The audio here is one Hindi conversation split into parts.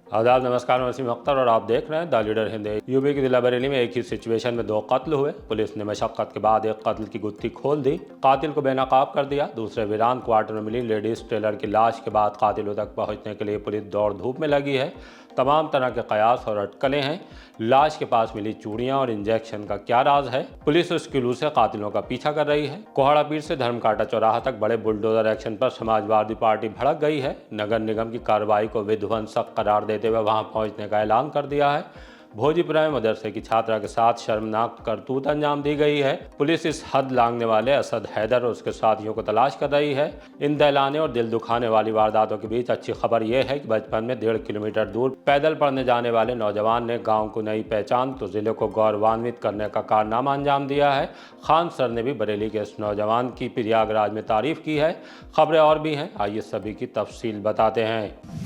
आदाब, नमस्कार। मैं वसीम अख्तर और आप देख रहे हैं द लीडर हिंद। यूपी की जिला बरेली में एक ही सिचुएशन में 2 कत्ल हुए। पुलिस ने मशक्कत के बाद एक कत्ल की गुत्थी खोल दी, कातिल को बेनकाब कर दिया। दूसरे वीरान क्वार्टर में मिली लेडीज टेलर की लाश के बाद कातिलों तक पहुंचने के लिए पुलिस दौड़ धूप में लगी है। तमाम तरह के कयास और अटकलें हैं। लाश के पास मिली चूड़ियां और इंजेक्शन का क्या राज है? पुलिस उस क्लू से कातिलों का पीछा कर रही है। कोहड़ा पीर से धर्मकांटा चौराहा तक बड़े बुलडोजर एक्शन पर समाजवादी पार्टी भड़क गई है। नगर निगम की कार्रवाई को विध्वंसक करार देते हुए वहां पहुंचने का ऐलान कर दिया है। भोजीपुरा में मदरसे की छात्रा के साथ शर्मनाक करतूत अंजाम दी गई है। पुलिस इस हद लांघने वाले असद हैदर और उसके साथियों को तलाश कर रही है। इन दहलाने और दिल दुखाने वाली वारदातों के बीच अच्छी खबर यह है कि बचपन में 1.5 किलोमीटर दूर पैदल पढ़ने जाने वाले नौजवान ने गांव को नई पहचान तो जिले को गौरवान्वित करने का कारनामा अंजाम दिया है। खान सर ने भी बरेली के इस नौजवान की प्रयागराज में तारीफ की है। खबरें और भी हैं, आइए सभी की तफसील बताते हैं।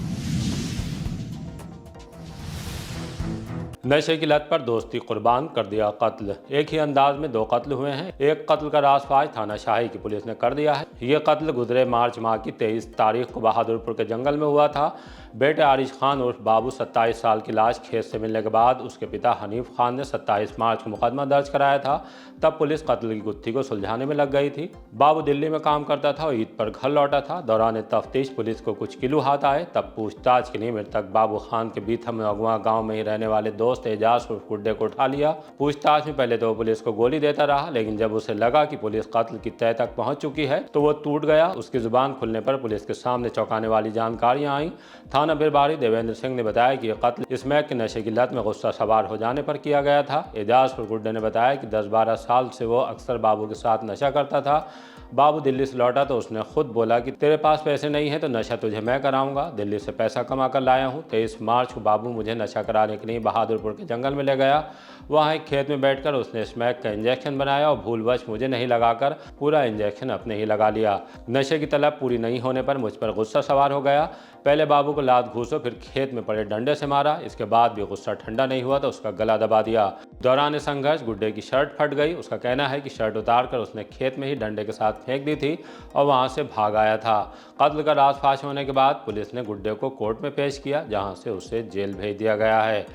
नशे की लत पर दोस्ती कुर्बान कर दिया कत्ल। एक ही अंदाज में 2 कत्ल हुए हैं। एक कत्ल का राजफाज थाना शाही की पुलिस ने कर दिया है। ये कत्ल गुजरे मार्च माह की 23 तारीख को बहादुरपुर के जंगल में हुआ था। बेटे आरिश खान उर्फ बाबू 27 साल की लाश खेत से मिलने के बाद उसके पिता हनीफ खान ने 27 मार्च को मुकदमा दर्ज कराया था। तब पुलिस कत्ल की गुत्थी को सुलझाने में लग गई थी। बाबू दिल्ली में काम करता था और ईद पर घर लौटा था। दौरान तफ्तीश पुलिस को कुछ किलू हाथ आए। तब पूछताछ के लिए मृतक बाबू खान के बीथम अगवा गाँव में ही रहने वाले दोस्त एजाज उर्फ गुड्डे को उठा लिया। पूछताछ में पहले तो पुलिस को गोली देता रहा, लेकिन जब उसे लगा कि पुलिस कत्ल की तह तक पहुंच चुकी है तो वो टूट गया। उसकी जुबान खुलने पर पुलिस के सामने चौंकाने वाली जानकारियां आई। थाना प्रभारी देवेंद्र सिंह ने बताया कि यह कत्ल स्मैक के नशे की लत में गुस्सा सवार हो जाने पर किया गया था। एजाज उर्फ गुड्डे ने बताया कि 10-12 साल से वो अक्सर बाबू के साथ नशा करता था। बाबू दिल्ली से लौटा तो उसने खुद बोला कि तेरे पास पैसे नहीं है तो नशा तुझे मैं कराऊंगा। दिल्ली से पैसा कमा कर लाया हूँ। 23 मार्च को बाबू मुझे नशा कराने के लिए बहादुरपुर के जंगल में ले गया। वहाँ एक खेत में बैठकर उसने स्मैक का इंजेक्शन बनाया और भूलवश मुझे नहीं लगाकर पूरा इंजेक्शन अपने ही लगा लिया। नशे की तलब पूरी नहीं होने पर मुझ पर गुस्सा सवार हो गया। पहले बाबू को लात घूंसो, फिर खेत में पड़े डंडे से मारा। इसके बाद भी गुस्सा ठंडा नहीं हुआ तो उसका गला दबा दिया। दौरान संघर्ष गुड्डे की शर्ट फट गई। उसका कहना है कि शर्ट उतारकर उसने खेत में ही डंडे के साथ फेंक दी थी और वहां से भाग आया था। कत्ल का राज फाश होने के बाद पुलिस ने गुड्डे को कोर्ट में पेश किया, जहां से उसे जेल भेज दिया गया है।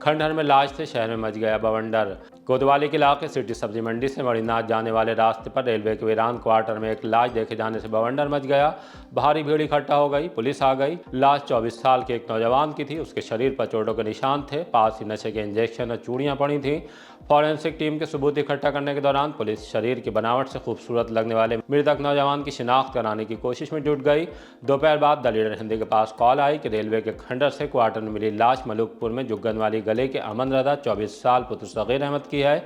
खंडहर में लाश से शहर में मच गया बवंडर। कोतवाली के इलाके सिटी सब्जी मंडी से मणिनाथ जाने वाले रास्ते पर रेलवे के वीरान क्वार्टर में एक लाश देखे जाने से बवंडर मच गया। भारी भीड़ इकट्ठा हो गई, पुलिस आ गई। लाश 24 साल के एक नौजवान की थी। उसके शरीर पर चोटों के निशान थे। पास ही नशे के इंजेक्शन और चूड़ियां पड़ी थीं। फॉरेंसिक टीम के सबूत इकट्ठा करने के दौरान पुलिस शरीर की बनावट से खूबसूरत लगने वाले मृतक नौजवान की शिनाख्त कराने की कोशिश में जुट गई। दोपहर बाद द लीडर हिंदी के पास कॉल आई कि रेलवे के खंडर से क्वार्टर में मिली लाश मलुकपुर में जुग्गन वाली गले के अमन रदा 24 साल पुत्र सगीर अहमद की है।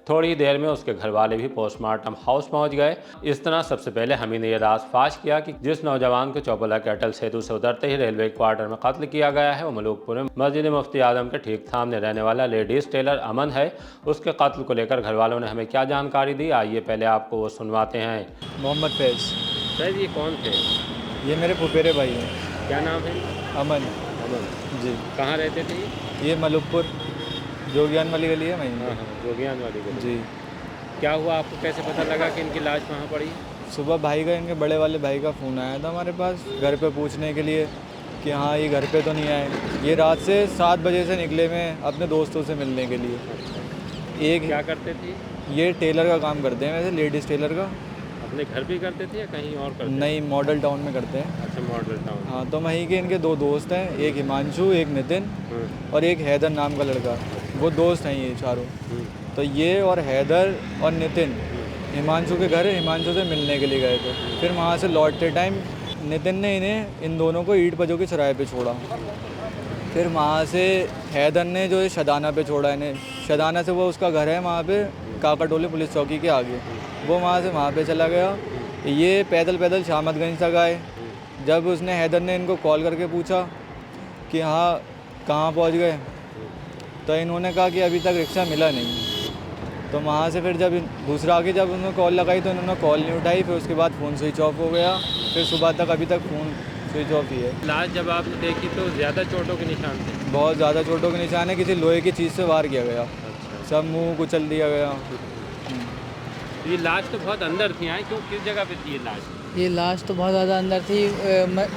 थोड़ी देर में उसके घर वाले भी पोस्टमार्टम हाउस पहुंच गए। इस तरह सबसे पहले हमी ने यह राज फाश किया कि जिस नौजवान को चौपला के अटल सेतु से उतरते ही रेलवे क्वार्टर में कत्ल किया गया है वो मलुकपुर में मस्जिद मुफ्ती आजम के ठीक सामने रहने वाला लेडीज टेलर अमन है। उसके कत्ल को लेकर घर वालों ने हमें क्या जानकारी दी, आइए पहले आपको वो सुनवाते हैं। मोहम्मद फैज़। सर ये कौन थे? ये मेरे फुफेरे भाई हैं। क्या नाम है? अमन। अमन जी। कहाँ रहते थे? ये मलुकपुर जोगियान वाली गली है वहीं। हाँ, जोगियान वाली गली। जी। क्या हुआ, आपको कैसे पता लगा कि इनकी लाश वहाँ पड़ी? सुबह भाई का, इनके बड़े वाले भाई का फ़ोन आया था हमारे पास घर पे पूछने के लिए कि हाँ ये घर पे तो नहीं आए। ये रात से 7 बजे से निकले मैं अपने दोस्तों से मिलने के लिए। एक क्या करते थे? ये टेलर का काम करते हैं, वैसे लेडीज़ टेलर का। अपने घर भी करते थे या कहीं और करते? नहीं, मॉडल टाउन में करते हैं। अच्छा, मॉडल टाउन। हाँ, तो वहीं के इनके 2 दोस्त हैं, एक हिमांशु, एक नितिन और एक हैदर नाम का लड़का। वो दोस्त हैं ये चारों। तो ये और हैदर और नितिन हिमांशु के घर हिमांशु से मिलने के लिए गए थे। फिर वहाँ से लौटते टाइम नितिन ने इन दोनों को ईंट बजो की चौराहे पे छोड़ा। फिर वहाँ से हैदर ने जो है शदाना पे छोड़ा इन्हें। शदाना से वो उसका घर है वहाँ पे काकाटोली पुलिस चौकी के आगे। वो वहाँ से वहाँ पे चला गया। ये पैदल पैदल शामतगंज तक आए। जब उसने हैदर ने इनको कॉल करके पूछा कि हाँ कहाँ पहुँच गए, तो इन्होंने कहा कि अभी तक रिक्शा मिला नहीं। तो वहाँ से फिर जब दूसरा आगे जब उन्होंने कॉल लगाई तो इन्होंने कॉल नहीं उठाई। फिर उसके बाद फ़ोन स्विच ऑफ हो गया। फिर सुबह तक अभी तक फ़ोन स्विच ऑफ ही है। लाश जब आपने देखी तो ज़्यादा चोटों के निशान थे? बहुत ज़्यादा चोटों के निशान है। किसी लोहे की चीज़ से वार किया गया। अच्छा। सब मुंह कुचल दिया गया। ये लाश तो बहुत अंदर थी, क्यों, किस जगह पे थी ये लाश? ये लाश तो बहुत ज़्यादा अंदर थी।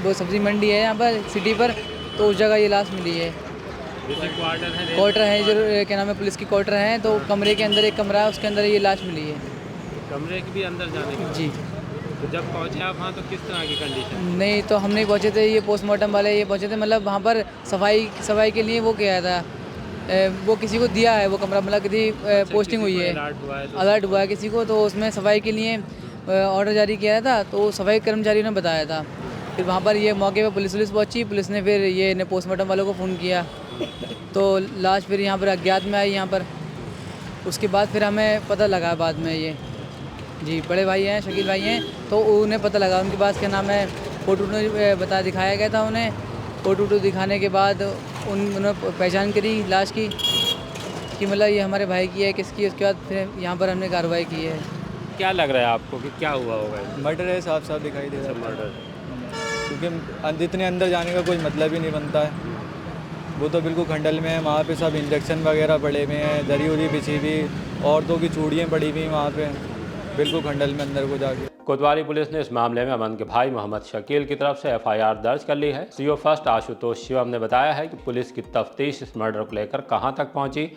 वो सब्ज़ी मंडी है यहाँ पर सिटी पर, तो उस जगह ये लाश मिली है। जैसे क्वार्टर है जो क्या नाम है, पुलिस की क्वार्टर है, तो कमरे के अंदर एक कमरा है, उसके अंदर ये लाश मिली है। कमरे के भी अंदर जाने की? जी। तो जब पहुँचे आप वहाँ तो किस तरह की कंडीशन? नहीं, तो हम नहीं पहुँचे थे, ये पोस्टमार्टम वाले ये पहुँचे थे। मतलब वहाँ पर सफाई के लिए वो किया था, वो किसी को दिया है वो कमरा, मतलब किसी पोस्टिंग हुई है, अलर्ट हुआ है किसी को, तो उसमें सफाई के लिए ऑर्डर जारी किया था, तो सफाई कर्मचारियों ने बताया था। फिर वहाँ पर ये मौके पे पुलिस पहुँची, पुलिस ने फिर ये पोस्टमार्टम वालों को फ़ोन किया, तो लाश फिर यहाँ पर अज्ञात में आई यहाँ पर। उसके बाद फिर हमें पता लगा बाद में ये, जी बड़े भाई हैं, शकील भाई हैं, तो उन्हें पता लगा, उनके पास क्या नाम है फ़ोटो दिखाया गया था उन्हें। फ़ोटो दिखाने के बाद उन्होंने पहचान करी लाश की कि मतलब ये हमारे भाई की है, किसकी। उसके बाद फिर यहाँ पर हमने कार्रवाई की है। क्या लग रहा है आपको कि क्या हुआ होगा? मर्डर है, साफ साफ दिखाई दे रहा है मर्डर, क्योंकि इतने अंदर जाने का कोई मतलब ही नहीं बनता है। वो तो बिल्कुल खंडल में है, वहाँ पे सब इंजेक्शन वगैरह पड़े हुए हैं, दरी उरी बिछी हुई, औरतों की चूड़ियाँ पड़ी हुई वहाँ पे, बिल्कुल खंडल में अंदर को जाके। कोतवाली पुलिस ने इस मामले में अमन के भाई मोहम्मद शकील की तरफ से एफआईआर दर्ज कर ली है। सीओ फर्स्ट आशुतोष शिवम ने बताया है कि पुलिस की तफ्तीश इस मर्डर को लेकर कहां तक पहुंची।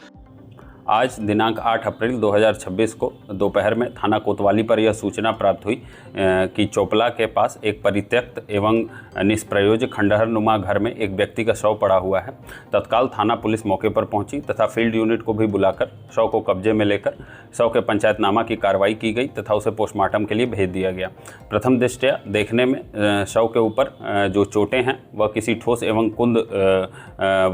आज दिनांक 8 अप्रैल 2026 को दोपहर में थाना कोतवाली पर यह सूचना प्राप्त हुई कि चोपला के पास एक परित्यक्त एवं निष्प्रयोज्य खंडहर नुमा घर में एक व्यक्ति का शव पड़ा हुआ है। तत्काल थाना पुलिस मौके पर पहुंची तथा फील्ड यूनिट को भी बुलाकर शव को कब्जे में लेकर शव के पंचायतनामा की कार्रवाई की गई तथा उसे पोस्टमार्टम के लिए भेज दिया गया। प्रथम दृष्टया देखने में शव के ऊपर जो चोटें हैं वह किसी ठोस एवं कुंद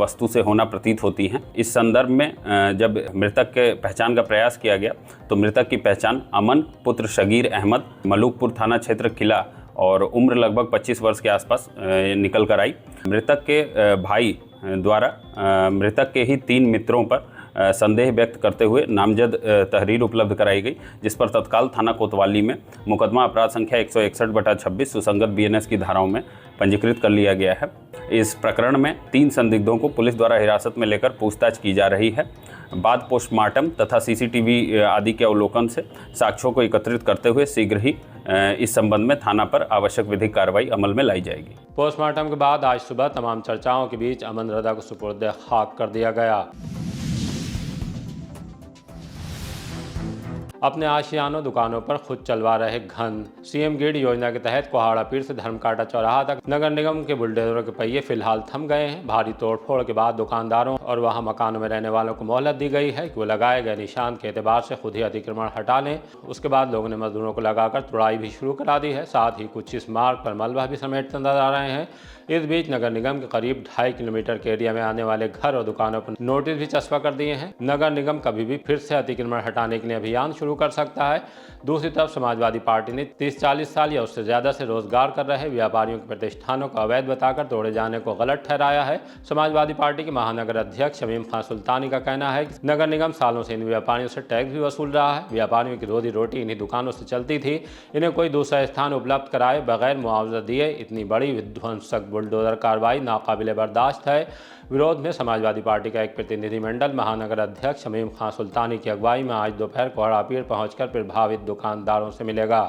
वस्तु से होना प्रतीत होती हैं। इस संदर्भ में जब मृतक के पहचान का प्रयास किया गया तो मृतक की पहचान अमन पुत्र शगीर अहमद, मलूकपुर थाना क्षेत्र किला, और उम्र लगभग 25 वर्ष के आसपास निकल कर आई। मृतक के भाई द्वारा मृतक के ही 3 मित्रों पर संदेह व्यक्त करते हुए नामजद तहरीर उपलब्ध कराई गई, जिस पर तत्काल थाना कोतवाली में मुकदमा अपराध संख्या 161/26 सुसंगत बीएनएस की धाराओं में पंजीकृत कर लिया गया है। इस प्रकरण में 3 संदिग्धों को पुलिस द्वारा हिरासत में लेकर पूछताछ की जा रही है। बाद पोस्टमार्टम तथा सीसीटीवी आदि के अवलोकन से साक्ष्यों को एकत्रित करते हुए शीघ्र ही इस संबंध में थाना पर आवश्यक विधिक कार्रवाई अमल में लाई जाएगी। पोस्टमार्टम के बाद आज सुबह तमाम चर्चाओं के बीच अमन रदा को सुपुर्द खाक कर दिया गया। अपने आशियानों दुकानों पर खुद चलवा रहे घन। सीएम ग्रिड योजना के तहत कोहाड़ा पीर से धर्मकांटा चौराहा तक नगर निगम के बुलडोजरों के पहिए फिलहाल थम गए हैं। भारी तोड़फोड़ के बाद दुकानदारों और वहां मकानों में रहने वालों को मोहलत दी गई है कि वो लगाए गए निशान के एतबार से खुद ही अतिक्रमण हटा लें। उसके बाद लोगों ने मजदूरों को लगाकर तुड़ाई भी शुरू करा दी है। साथ ही कुछ इस मार्ग पर मलबा भी समेटते नजर आ रहे हैं। इस बीच नगर निगम के करीब 2.5 किलोमीटर के एरिया में आने वाले घर और दुकानों पर नोटिस भी चस्पा कर दिए हैं। नगर निगम कभी भी फिर से अतिक्रमण हटाने के लिए अभियान शुरू कर सकता है। दूसरी तरफ समाजवादी पार्टी ने 30-40 साल या उससे ज्यादा से रोजगार कर रहे व्यापारियों के प्रतिष्ठानों को अवैध बताकर तोड़े जाने को गलत ठहराया है। समाजवादी पार्टी के महानगर अध्यक्ष शमीम खान सुल्तानी का कहना है कि नगर निगम सालों से इन व्यापारियों से टैक्स भी वसूल रहा है। व्यापारियों की रोजी रोटी इन्हीं दुकानों से चलती थी। इन्हें कोई दूसरा स्थान उपलब्ध कराए बगैर मुआवजा दिए इतनी बड़ी विध्वंसक बुलडोजर कार्रवाई नाकाबिले बर्दाश्त है। विरोध में समाजवादी पार्टी का एक प्रतिनिधिमंडल महानगर अध्यक्ष शमीम खान सुल्तानी की अगुवाई में आज दोपहर कोहाड़ा पीर पहुंचकर प्रभावित दुकानदारों से मिलेगा।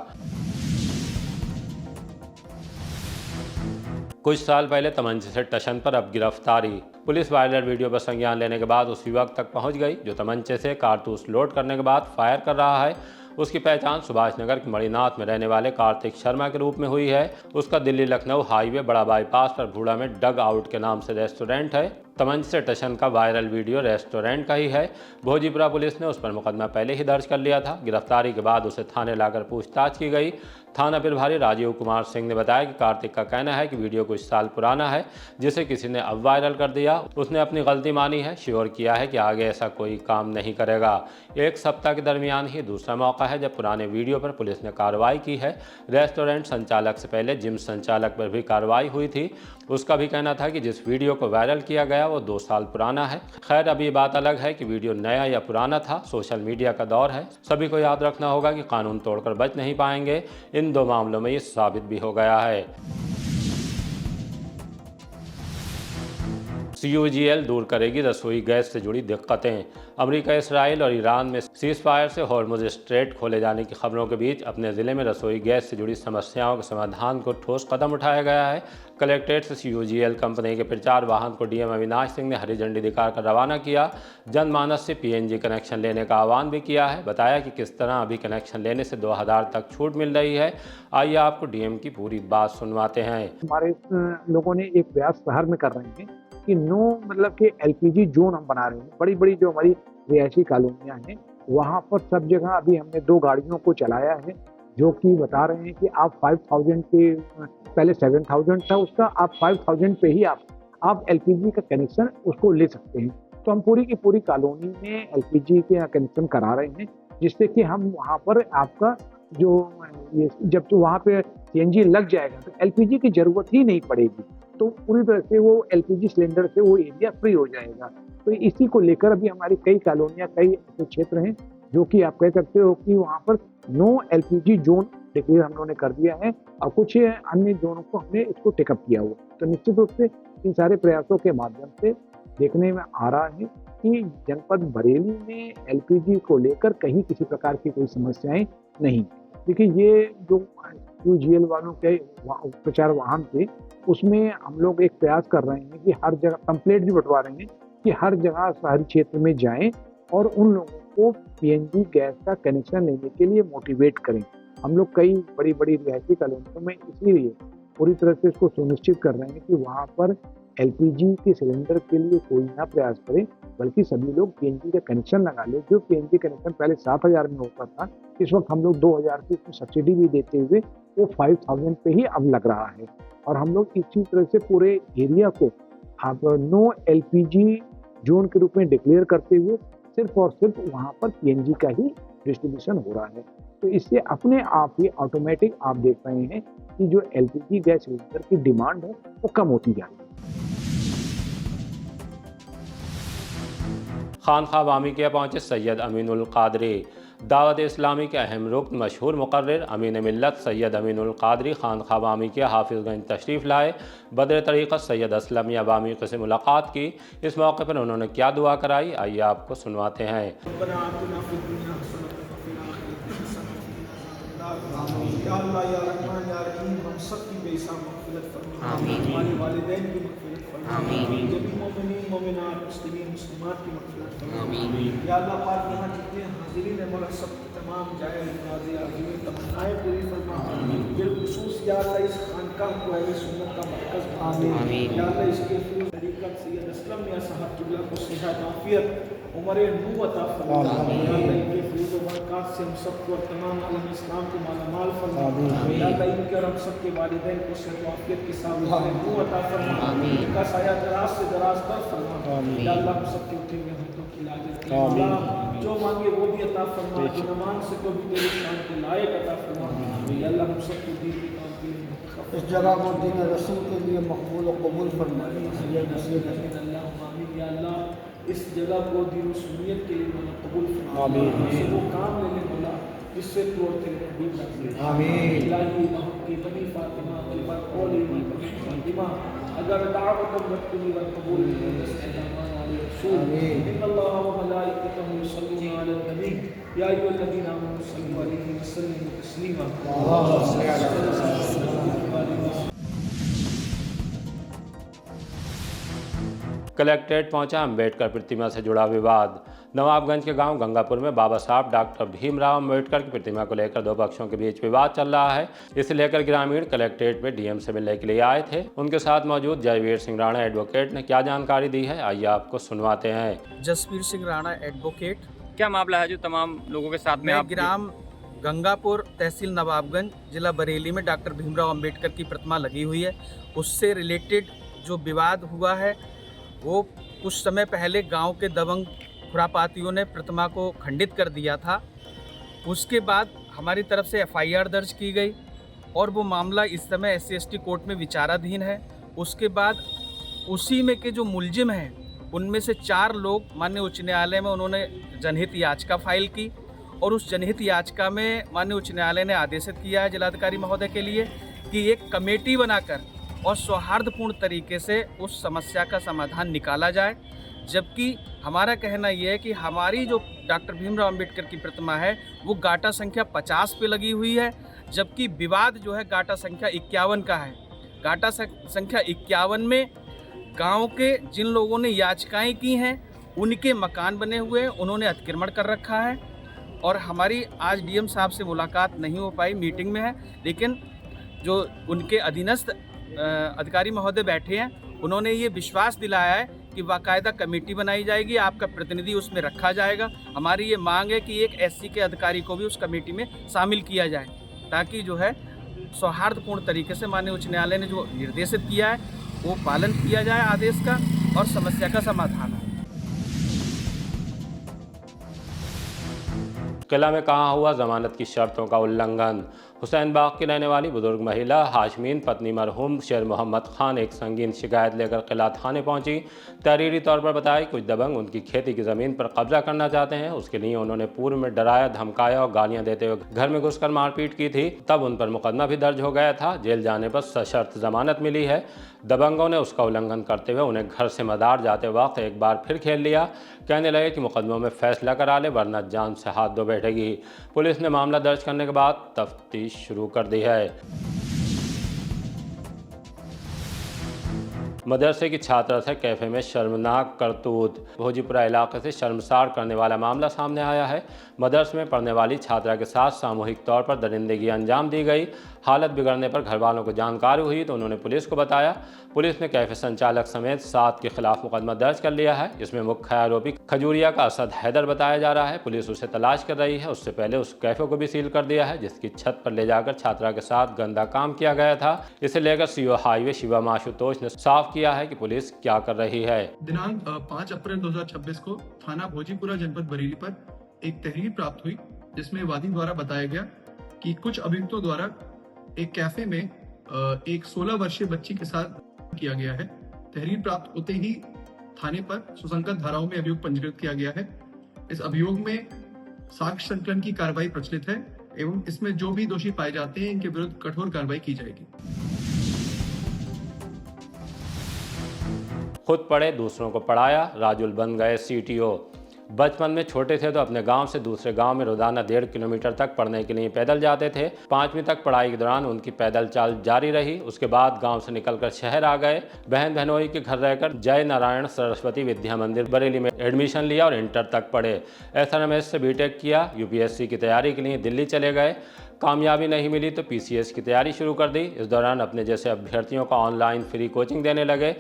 कुछ साल पहले तमंचे से टशन पर अब गिरफ्तारी। पुलिस वायरल वीडियो पर संज्ञान लेने के बाद उस युवक तक पहुंच गई जो तमंचे से कारतूस लोड करने के बाद फायर कर रहा है। उसकी पहचान सुभाष नगर के मणिनाथ में रहने वाले कार्तिक शर्मा के रूप में हुई है। उसका दिल्ली लखनऊ हाईवे बड़ा बाईपास पर भूड़ा में डग आउट के नाम से रेस्टोरेंट है। तमंच से टशन का वायरल वीडियो रेस्टोरेंट का ही है। भोजीपुरा पुलिस ने उस पर मुकदमा पहले ही दर्ज कर लिया था। गिरफ्तारी के बाद उसे थाने लाकर पूछताछ की गई। थाना प्रभारी राजीव कुमार सिंह ने बताया कि कार्तिक का कहना है कि वीडियो कुछ साल पुराना है जिसे किसी ने अब वायरल कर दिया। उसने अपनी गलती मानी है, श्योर किया है कि आगे ऐसा कोई काम नहीं करेगा। 1 सप्ताह के दरमियान ही दूसरा मौका है जब पुराने वीडियो पर पुलिस ने कार्रवाई की है। रेस्टोरेंट संचालक से पहले जिम संचालक पर भी कार्रवाई हुई थी। उसका भी कहना था कि जिस वीडियो को वायरल किया गया वो 2 साल पुराना है। खैर अब ये बात अलग है कि वीडियो नया या पुराना था। सोशल मीडिया का दौर है। सभी को याद रखना होगा कि कानून तोड़कर बच नहीं पाएंगे। इन 2 मामलों में ये साबित भी हो गया है। CUGL दूर करेगी रसोई गैस से जुड़ी दिक्कतें। अमेरिका, इसराइल और ईरान में सीज फायर से हॉर्मुज स्ट्रेट खोले जाने की खबरों के बीच अपने ज़िले में रसोई गैस से जुड़ी समस्याओं के समाधान को ठोस कदम उठाया गया है। कलेक्ट्रेट से CUGL कंपनी के प्रचार वाहन को DM अविनाश सिंह ने हरी झंडी दिखाकर रवाना किया। जनमानस से PNG कनेक्शन लेने का आह्वान भी किया है। बताया कि किस तरह अभी कनेक्शन लेने से 2000 तक छूट मिल रही है। आइए आपको DM की पूरी बात सुनवाते हैं। हमारे लोगों ने एक प्रयास शहर में कर रहे हैं कि मतलब कि LPG जोन हम बना रहे हैं। बड़ी बड़ी जो हमारी रिहायशी कॉलोनियाँ हैं वहाँ पर सब जगह अभी हमने 2 गाड़ियों को चलाया है जो कि बता रहे हैं कि आप 5000 के पहले 7000 था उसका, आप 5000 पे ही आप LPG का कनेक्शन उसको ले सकते हैं। तो हम पूरी की पूरी कॉलोनी में LPG के कनेक्शन करा रहे हैं जिससे कि हम वहाँ पर आपका जब वहाँ पे CNG लग जाएगा तो LPG की ज़रूरत ही नहीं पड़ेगी। तो पूरी तरह से वो LPG सिलेंडर से वो एरिया फ्री हो जाएगा। तो इसी को लेकर अभी हमारी कई कॉलोनियाँ, कई ऐसे क्षेत्र हैं जो कि आप कह सकते हो कि वहाँ पर नो LPG जोन डिक्लेयर हम लोगों ने कर दिया है और कुछ अन्य जोनों को हमने इसको टेकअप किया हुआ। तो निश्चित रूप से इन सारे प्रयासों के माध्यम से देखने में आ रहा है कि जनपद बरेली में LPG को लेकर कहीं किसी प्रकार की कोई समस्याएं नहीं। देखिए ये जो CUGL वालों के प्रचार वाहन थे उसमें हम लोग एक प्रयास कर रहे हैं कि हर जगह पंपलेट भी बंटवा रहे हैं कि हर जगह शहरी क्षेत्र में जाएं और उन लोगों को PNG गैस का कनेक्शन लेने के लिए मोटिवेट करें। हम लोग कई बड़ी बड़ी रिहायशी कॉलोनियों में इसीलिए पूरी तरह से इसको सुनिश्चित कर रहे हैं कि वहाँ पर LPG के सिलेंडर के लिए कोई ना प्रयास करे बल्कि सभी लोग PNG का कनेक्शन लगा ले। जो PNG कनेक्शन पहले 7000 में होता था, इस वक्त हम लोग 2000 की उसमें सब्सिडी भी देते हुए वो 5000 पे ही अब लग रहा है। और हम लोग इसी तरह से पूरे एरिया को आप नो LPG जोन के रूप में डिक्लेयर करते हुए सिर्फ और सिर्फ वहाँ पर PNG का ही डिस्ट्रीब्यूशन हो रहा है। तो इससे अपने आप ही ऑटोमेटिक आप देख रहे हैं कि जो LPG गैस सिलेंडर की डिमांड है वो कम होती जा रही है। खानखा बामिकिया पहुंचे सैयद अमीनुल कादरी। दावत इस्लामी के अहम रुकन मशहूर मुकर्रिर अमीन मिल्लत सैयद अमीनुल कादरी खानखा बामिकिया हाफिज़गंज तशरीफ़ लाए। बदर तरीक़त सैयद असलमिया बामिकी से मुलाकात की। इस मौके पर उन्होंने क्या दुआ कराई, आइए आपको सुनवाते हैं। या अल्लाह पाक यहाँ जितने हाज़िरीन हैं मौला सब तमाम जायज़ नाज़िल तमन्नाएं पूरी फरमा। बिलखुसूस या अल्लाह इस खानकाह को अहले सुन्नत का मरकज़ बना। या अल्लाह इसके तरीक़त सैयद असलम मियां साहब क़िबला को सेहत आफ़ियत उम्र नूर अता फरमा। या अल्लाह इनके फैज़ व बरक़ात से हम सबको और तमाम आलम इस्लाम को मालामाल फरमा। या अल्लाह इनके और हम सबके वालिदैन को सेहत व आफ़ियत के साथ नूर अता फरमा। इनका साया दराज से दराज कर फरमा। या अल्लाह हम सबके उठे हुए जो मांगे वो भी अता फरमा, जो न मांग सको भी तेरे शान के लायक अता फरमा। या अल्लाह हम सबको दीन के काम के लिए इस जगह को दीन रसूल के लिए मकबूल और कबूल फरमा। या अल्लाह इस जगह को दीन सुन्नियत के लिए मौला कबूल फरमा। वो काम लेने बोला जिससे तू और तेरे हबीब रखे। इलाही की बनी फातिमा की बरकौल फातिमा अगर दावत रखनी व कबूल अल्लाह व मलाइकतहु युसल्लूना अलन नबी या अय्युहल्लज़ीना आमनू सल्लु अलैहि व सल्लिमू तस्लीमा। कलेक्ट्रेट पहुंचा अम्बेडकर प्रतिमा से जुड़ा विवाद। नवाबगंज के गांव गंगापुर में बाबा साहब डॉक्टर भीमराव अम्बेडकर की प्रतिमा को लेकर 2 पक्षों के बीच विवाद चल रहा है। इसे लेकर ग्रामीण कलेक्ट्रेट में DM से मिलने के लिए आए थे। उनके साथ मौजूद जयवीर सिंह राणा एडवोकेट ने क्या जानकारी दी है, आइए आपको सुनवाते हैं। जसवीर सिंह राणा एडवोकेट। क्या मामला है जो तमाम लोगों के साथ में आप ग्राम गंगापुर तहसील नवाबगंज जिला बरेली में डॉक्टर भीमराव अम्बेडकर की प्रतिमा लगी हुई है, उससे रिलेटेड जो विवाद हुआ है वो कुछ समय पहले गांव के दबंग खुरापातियों ने प्रतिमा को खंडित कर दिया था। उसके बाद हमारी तरफ से FIR दर्ज की गई और वो मामला इस समय SC/ST कोर्ट में विचाराधीन है। उसके बाद उसी में के जो मुलजिम हैं उनमें से 4 लोग माननीय उच्च न्यायालय में उन्होंने जनहित याचिका फाइल की और उस जनहित याचिका में माननीय उच्च न्यायालय ने आदेशित किया है जिलाधिकारी महोदय के लिए कि एक कमेटी बनाकर और सौहार्दपूर्ण तरीके से उस समस्या का समाधान निकाला जाए। जबकि हमारा कहना यह है कि हमारी जो डॉक्टर भीमराव अंबेडकर की प्रतिमा है वो गाटा संख्या 50 पे लगी हुई है, जबकि विवाद जो है गाटा संख्या 51 का है। गाटा संख्या 51 में गांव के जिन लोगों ने याचिकाएं की हैं उनके मकान बने हुए हैं, उन्होंने अतिक्रमण कर रखा है। और हमारी आज डीएम साहब से मुलाकात नहीं हो पाई, मीटिंग में है, लेकिन जो उनके अधीनस्थ अधिकारी महोदय बैठे हैं उन्होंने ये विश्वास दिलाया है कि बाकायदा कमेटी बनाई जाएगी, आपका प्रतिनिधि उसमें रखा जाएगा। हमारी ये मांग है कि एक एससी के अधिकारी को भी उस कमेटी में शामिल किया जाए, ताकि जो है सौहार्दपूर्ण तरीके से माननीय उच्च न्यायालय ने जो निर्देशित किया है वो पालन किया जाए आदेश का और समस्या का समाधान हो। किला में कहाँ हुआ जमानत की शर्तों का उल्लंघन। हुसैन बाग की रहने वाली बुजुर्ग महिला हाशमीन पत्नी मरहूम शेर मोहम्मद खान एक संगीन शिकायत लेकर किला थाने पहुंची। तहरीरी तौर पर बताया कुछ दबंग उनकी खेती की ज़मीन पर कब्जा करना चाहते हैं, उसके लिए उन्होंने पूर्व में डराया, धमकाया और गालियां देते हुए घर में घुसकर मारपीट की थी। तब उन पर मुकदमा भी दर्ज हो गया था। जेल जाने पर सशर्त जमानत मिली है। दबंगों ने उसका उल्लंघन करते हुए उन्हें घर से मदार जाते वक्त एक बार फिर खेल लिया। कहने लगे कि मुकदमों में फैसला करा ले वरना जान से हाथ धो बैठेगी। पुलिस ने मामला दर्ज करने के बाद तफ्तीश शुरू कर दी है। मदरसे की छात्रा से कैफे में शर्मनाक करतूत। भोजीपुरा इलाके से शर्मसार करने वाला मामला सामने आया है। मदरसे में पढ़ने वाली छात्रा के साथ सामूहिक तौर पर दरिंदगी अंजाम दी गई। हालत बिगड़ने पर घर वालों को जानकारी हुई तो उन्होंने पुलिस को बताया। पुलिस ने कैफे संचालक समेत 7 के खिलाफ मुकदमा दर्ज कर लिया है। इसमें मुख्य आरोपी खजूरिया का असद हैदर बताया जा रहा है। पुलिस उसे तलाश कर रही है। उससे पहले उस कैफे को भी सील कर दिया है जिसकी छत पर ले जाकर छात्रा के साथ गंदा काम किया गया था। इसे लेकर सीओ हाईवे शिवम आशुतोष ने साफ किया है कि पुलिस क्या कर रही है। दिनांक 5 अप्रैल 2026 को थाना भोजीपुरा जनपद बरेली पर एक तहरीर प्राप्त हुई जिसमें वादी द्वारा बताया गया कि कुछ अभियुक्तों द्वारा एक कैफे में एक 16 वर्षीय बच्ची के साथ किया गया है। तहरीर प्राप्त होते ही थाने पर सुसंगत धाराओं में अभियोग पंजीकृत किया गया है। इस अभियोग में साक्ष्य संकलन की कार्रवाई प्रचलित है एवं इसमें जो भी दोषी पाए जाते हैं इनके विरुद्ध कठोर कार्रवाई की जाएगी। खुद पढ़े दूसरों को पढ़ाया, राजुल बन गए सीटीओ। बचपन में छोटे थे तो अपने गांव से दूसरे गांव में रोजाना 1.5 किलोमीटर तक पढ़ने के लिए पैदल जाते थे। 5वीं तक पढ़ाई के दौरान उनकी पैदल चाल जारी रही। उसके बाद गांव से निकलकर शहर आ गए। बहन बहनोई के घर रहकर जय नारायण सरस्वती विद्या मंदिर बरेली में एडमिशन लिया और इंटर तक पढ़े। SRMS से बीटेक किया। UPSC की तैयारी के लिए दिल्ली चले गए। कामयाबी नहीं मिली तो PCS की तैयारी शुरू कर दी। इस दौरान अपने जैसे अभ्यर्थियों का ऑनलाइन फ्री कोचिंग देने लगे।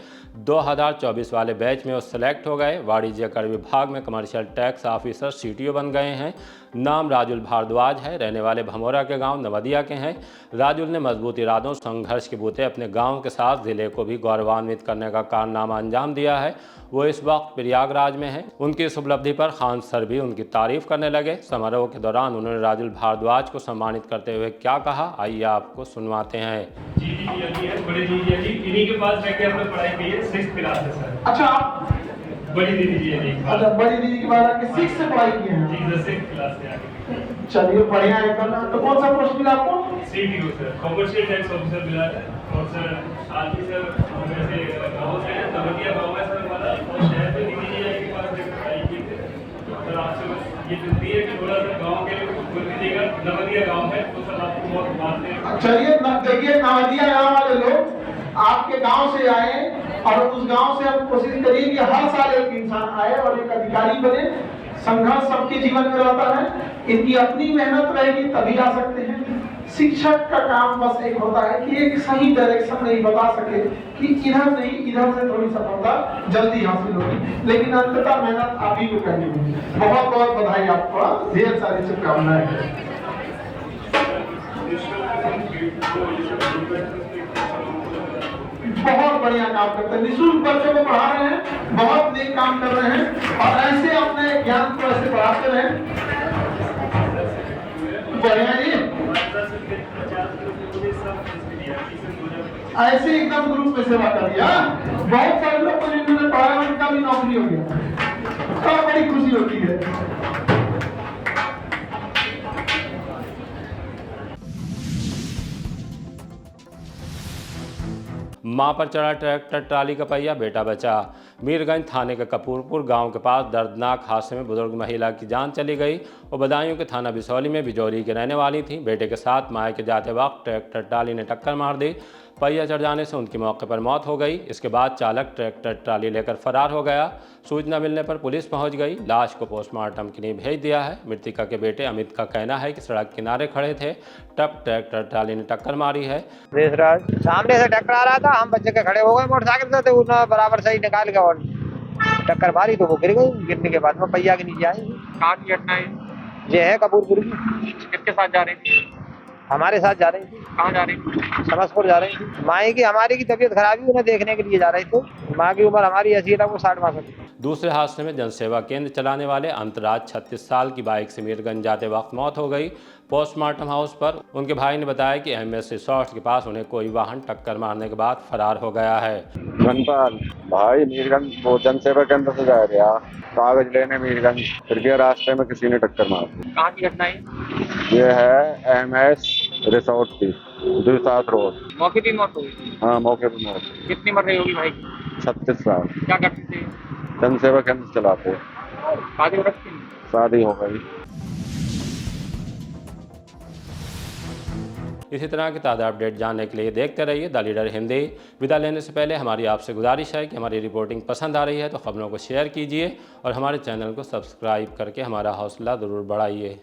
2024 वाले बैच में वो सेलेक्ट हो गए। वाणिज्य कर विभाग में कमर्शियल टैक्स ऑफिसर CTO बन गए हैं। नाम राजुल भारद्वाज है। रहने वाले भमोरा के गांव नवदिया के हैं। राजुल ने मजबूत इरादों संघर्ष के बूते अपने गांव के साथ जिले को भी गौरवान्वित करने का कारनामा अंजाम दिया है। वो इस वक्त प्रयागराज में हैं। उनकी इस उपलब्धि पर खान सर भी उनकी तारीफ करने लगे। समारोह के दौरान उन्होंने राजुल भारद्वाज को सम्मानित करते हुए क्या कहा, आइए आपको सुनवाते हैं। जी बड़े जी इन्हीं के पास जाके हमने पढ़ाई की है 6th क्लास से सर। अच्छा, आप बड़ी दीदी जी है। अच्छा, बड़ी दीदी के बाद आके 6th से पढ़ाई की है। जी 6th क्लास से आगे। चलिए बढ़िया है। तो कौन सा पोस्ट मिला आपको? CTO sir, commercial tax officer मिला है। और सर आज ही सर वैसे गाँव से नवदिया गाँव है सर हमारा, और शहर में दीदी जी के पास पढ़ाई की थी। सर आपसे बस ये विनती है कि थोड़ा सा गाँव के बोल दीजिएगा, नवदिया गाँव है तो सर आपको बहुत बात है। चलिए देखिए, नवदिया गाँव वाले लोग आपके गांव से आए और उस गांव से आप कोशिश करिए कि हर साल एक इंसान आए और एक अधिकारी बने। संघर्ष सबके जीवन में रहता है। इनकी अपनी मेहनत रहेगी तभी आ सकते हैं। शिक्षक का काम बस एक होता है कि एक सही डायरेक्शन नहीं बता सके कि इधर नहीं इधर से थोड़ी सफलता जल्दी हासिल होगी, लेकिन अंततः मेहनत आप ही को करनी होगी। बहुत बहुत बधाई आपको, ढेर सारी शुभकामनाएं। बहुत बढ़िया काम करते हैं, निःशुल्क बच्चों को पढ़ा रहे हैं, बहुत नेक काम कर रहे हैं और ऐसे अपने ज्ञान को ऐसे बढ़ाते रहे। बढ़िया जी, ऐसे एकदम ग्रुप में सेवा कर दिया। बहुत सारे लोग को जिन्होंने पढ़ाया उनका भी नौकरी हो गया, तो बड़ी खुशी होती है। मां पर चढ़ा ट्रैक्टर ट्राली का पहिया, बेटा बचा। मीरगंज थाने के कपूरपुर गांव के पास दर्दनाक हादसे में बुजुर्ग महिला की जान चली गई। वो बदायूं के थाना बिसौली में बिजौरी के रहने वाली थी। बेटे के साथ मायके जाते वक्त ट्रैक्टर ट्राली ने टक्कर मार दी। पहिया चढ़ जाने से उनकी मौके पर मौत हो गई। इसके बाद चालक ट्रैक्टर ट्राली लेकर फरार हो गया। सूचना मिलने पर पुलिस पहुंच गई। लाश को पोस्टमार्टम के लिए भेज दिया है। मृतका के बेटे अमित का कहना है कि सड़क किनारे खड़े थे तब ट्रैक्टर ट्राली ने टक्कर मारी है। सामने से टक्कर आ रहा था, हम बच्चे के खड़े हो गए मोटरसाइकिल से, तो उन्होंने बराबर सही निकाल के और टक्कर मारी तो वो गिर गई। गिरने के बाद में पहिया के नीचे आई। कहाँ की घटना है? ये है कपूरपुर की। किसके साथ जा रही थी? हमारे साथ जा रही थी। कहाँ जा रही थी? समसपुर जा रही थी। माँ की हमारी की तबीयत खराब हुई, उन्हें देखने के लिए जा रही थी। माँ की उम्र हमारी 80 था, वो 60-62। दूसरे हादसे में जनसेवा केंद्र चलाने वाले अंतराज 36 साल की बाइक से मीरगंज जाते वक्त मौत हो गई। पोस्टमार्टम हाउस पर उनके भाई ने बताया कि एमएस रिसोर्ट के पास उन्हें कोई वाहन टक्कर मारने के बाद फरार हो गया है। धनपाल भाई मीरगंज वो जनसेवा केंद्र से जा रहा कागज लेने मीरगंज, फिर भी रास्ते में किसी ने टक्कर मार दी। कहाँ की घटना है? ये है एमएस रिसोर्ट की 2-7 रोड। मौके पर मौत हुई? हाँ मौके पर मौत। कितनी मर रही होगी भाई की? 36 साल। क्या करते थे? जनसेवा केंद्र चलाते। शादी हो रखी? शादी हो गई। इसी तरह के ताज़ा अपडेट जानने के लिए देखते रहिए द लीडर हिंदी। विदा लेने से पहले हमारी आपसे गुजारिश है कि हमारी रिपोर्टिंग पसंद आ रही है तो खबरों को शेयर कीजिए और हमारे चैनल को सब्सक्राइब करके हमारा हौसला ज़रूर बढ़ाइए।